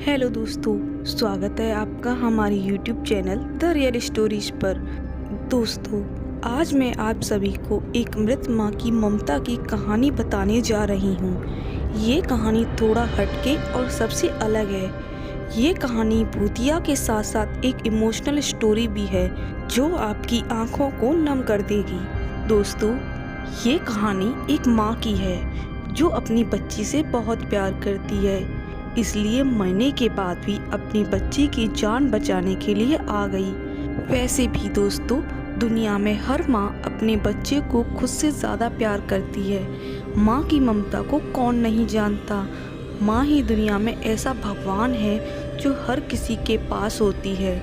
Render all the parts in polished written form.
Hello दोस्तों, स्वागत है आपका हमारे YouTube channel the real stories पर। दोस्तों, आज मैं आप सभी को एक मृत माँ की ममता की कहानी बताने जा रही हूँ। ये कहानी थोड़ा हटके और सबसे अलग है। ये कहानी भूतिया के साथ साथ एक इमोशनल स्टोरी भी है जो आपकी आंखों को नम कर देगी। दोस्तों, ये कहानी एक माँ की है जो अपनी बच्ची से बहुत प्यार करती है, इसलिए मरने के बाद भी अपनी बच्ची की जान बचाने के लिए आ गई। वैसे भी दोस्तों, दुनिया में हर माँ अपने बच्चे को खुद से ज़्यादा प्यार करती है। माँ की ममता को कौन नहीं जानता। माँ ही दुनिया में ऐसा भगवान है जो हर किसी के पास होती है,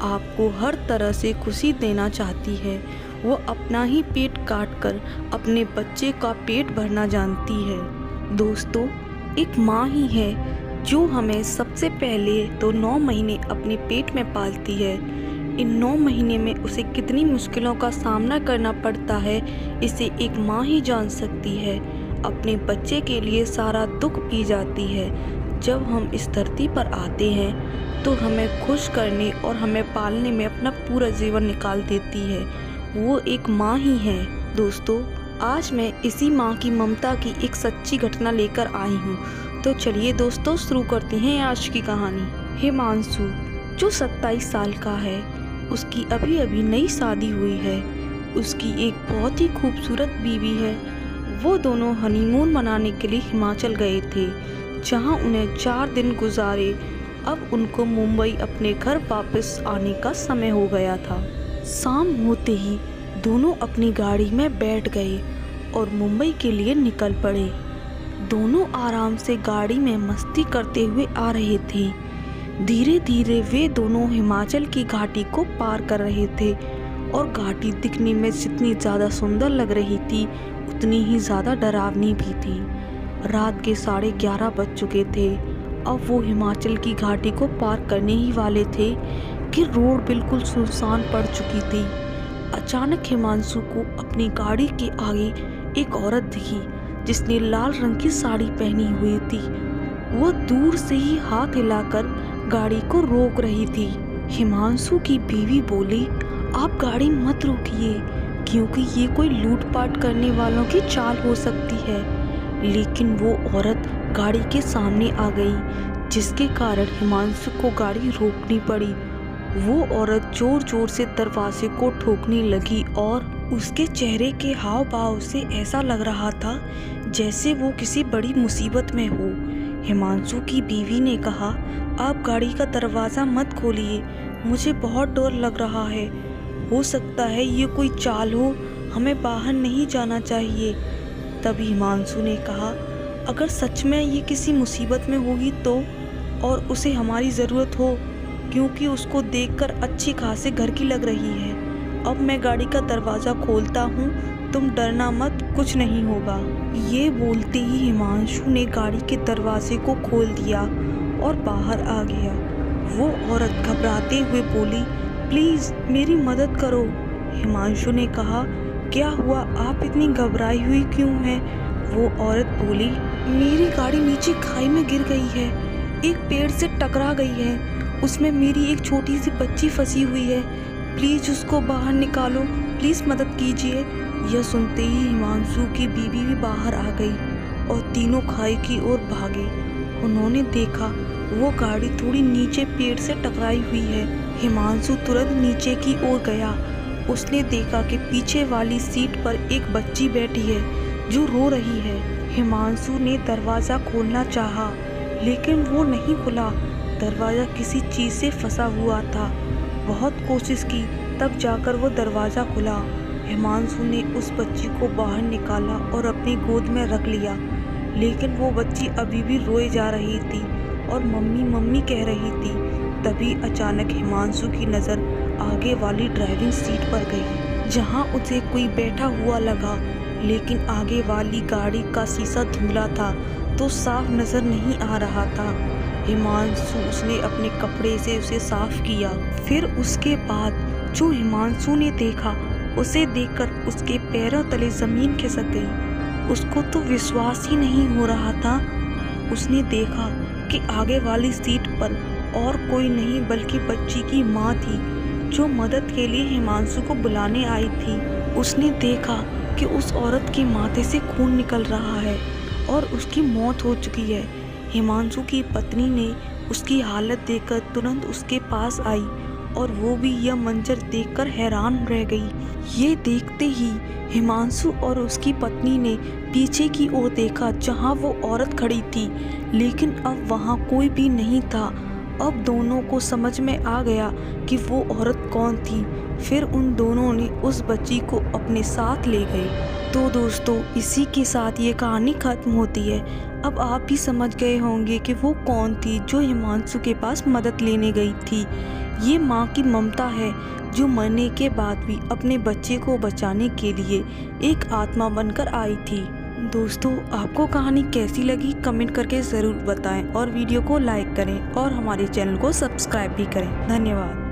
आपको हर तरह से खुशी देना चाहती है। वो अपना ही पेट काट कर अपने बच्चे का पेट भरना जानती है। दोस्तों, एक माँ ही है जो हमें सबसे पहले तो 9 महीने अपने पेट में पालती है। इन 9 महीने में उसे कितनी मुश्किलों का सामना करना पड़ता है, इसे एक माँ ही जान सकती है। अपने बच्चे के लिए सारा दुख पी जाती है। जब हम इस धरती पर आते हैं तो हमें खुश करने और हमें पालने में अपना पूरा जीवन निकाल देती है। वो एक माँ ही है। दोस्तों, आज मैं इसी माँ की ममता की एक सच्ची घटना लेकर आई हूँ। तो चलिए दोस्तों, शुरू करते हैं आज की कहानी। हिमांशु जो 27 साल का है, उसकी अभी अभी नई शादी हुई है। उसकी एक बहुत ही खूबसूरत बीवी है। वो दोनों हनीमून मनाने के लिए हिमाचल गए थे, जहां उन्हें 4 दिन गुजारे। अब उनको मुंबई अपने घर वापस आने का समय हो गया था। शाम होते ही दोनों अपनी गाड़ी में बैठ गए और मुंबई के लिए निकल पड़े। दोनों आराम से गाड़ी में मस्ती करते हुए आ रहे थे। धीरे धीरे वे दोनों हिमाचल की घाटी को पार कर रहे थे और घाटी दिखने में जितनी ज़्यादा सुंदर लग रही थी, उतनी ही ज़्यादा डरावनी भी थी। रात के 11:30 बज चुके थे। अब वो हिमाचल की घाटी को पार करने ही वाले थे कि रोड बिल्कुल सुनसान पड़ चुकी थी। अचानक हिमांशु को अपनी गाड़ी के आगे एक औरत दिखी जिसने लाल रंग की साड़ी पहनी हुई थी। वो दूर से ही हाथ हिलाकर गाड़ी को रोक रही थी। हिमांशु की बीवी बोली, आप गाड़ी मत रोकिए, क्योंकि ये कोई लूटपाट करने वालों की चाल हो सकती है। लेकिन वो औरत गाड़ी के सामने आ गई, जिसके कारण हिमांशु को गाड़ी रोकनी पड़ी। वो औरत जोर जोर से दरवाजे को ठोकने लगी और उसके चेहरे के हाव भाव से ऐसा लग रहा था जैसे वो किसी बड़ी मुसीबत में हो। हिमांशु की बीवी ने कहा, आप गाड़ी का दरवाज़ा मत खोलिए, मुझे बहुत डर लग रहा है। हो सकता है ये कोई चाल हो, हमें बाहर नहीं जाना चाहिए। तभी हिमांशु ने कहा, अगर सच में ये किसी मुसीबत में होगी तो, और उसे हमारी ज़रूरत हो, क्योंकि उसको देखकर अच्छी खासी घर की लग रही है। अब मैं गाड़ी का दरवाज़ा खोलता हूँ, तुम डरना मत, कुछ नहीं होगा। ये बोलते ही हिमांशु ने गाड़ी के दरवाजे को खोल दिया और बाहर आ गया। वो औरत घबराते हुए बोली, प्लीज़ मेरी मदद करो। हिमांशु ने कहा, क्या हुआ, आप इतनी घबराई हुई क्यों हैं? वो औरत बोली, मेरी गाड़ी नीचे खाई में गिर गई है, एक पेड़ से टकरा गई है, उसमें मेरी एक छोटी सी बच्ची फंसी हुई है, प्लीज़ उसको बाहर निकालो, प्लीज़ मदद कीजिए। यह सुनते ही हिमांशु की बीवी भी बाहर आ गई और तीनों खाई की ओर भागे। उन्होंने देखा वो गाड़ी थोड़ी नीचे पेड़ से टकराई हुई है। हिमांशु तुरंत नीचे की ओर गया। उसने देखा कि पीछे वाली सीट पर एक बच्ची बैठी है जो रो रही है। हिमांशु ने दरवाज़ा खोलना चाहा, लेकिन वो नहीं खुला। दरवाज़ा किसी चीज़ से फंसा हुआ था। बहुत कोशिश की, तब जाकर वो दरवाज़ा खुला। हिमांशु ने उस बच्ची को बाहर निकाला और अपनी गोद में रख लिया, लेकिन वो बच्ची अभी भी रोए जा रही थी और मम्मी मम्मी कह रही थी। तभी अचानक हिमांशु की नज़र आगे वाली ड्राइविंग सीट पर गई, जहां उसे कोई बैठा हुआ लगा, लेकिन आगे वाली गाड़ी का शीशा धुंधला था तो साफ नज़र नहीं आ रहा था। हिमांशु उसने अपने कपड़े से उसे साफ किया। फिर उसके बाद जो हिमांशु ने देखा, उसे देखकर उसके पैरों तले ज़मीन खिसक गई। उसको तो विश्वास ही नहीं हो रहा था। उसने देखा कि आगे वाली सीट पर और कोई नहीं बल्कि बच्ची की माँ थी, जो मदद के लिए हिमांशु को बुलाने आई थी। उसने देखा कि उस औरत के माथे से खून निकल रहा है और उसकी मौत हो चुकी है। हिमांशु की पत्नी ने उसकी हालत देखकर तुरंत उसके पास आई और वो भी यह मंजर देखकर हैरान रह गई। ये देखते ही हिमांशु और उसकी पत्नी ने पीछे की ओर देखा जहां वो औरत खड़ी थी, लेकिन अब वहां कोई भी नहीं था। अब दोनों को समझ में आ गया कि वो औरत कौन थी। फिर उन दोनों ने उस बच्ची को अपने साथ ले गए। तो दोस्तों, इसी के साथ ये कहानी खत्म होती है। अब आप भी समझ गए होंगे कि वो कौन थी जो हिमांशु के पास मदद लेने गई थी। ये माँ की ममता है, जो मरने के बाद भी अपने बच्चे को बचाने के लिए एक आत्मा बनकर आई थी। दोस्तों, आपको कहानी कैसी लगी कमेंट करके ज़रूर बताएं और वीडियो को लाइक करें और हमारे चैनल को सब्सक्राइब भी करें। धन्यवाद।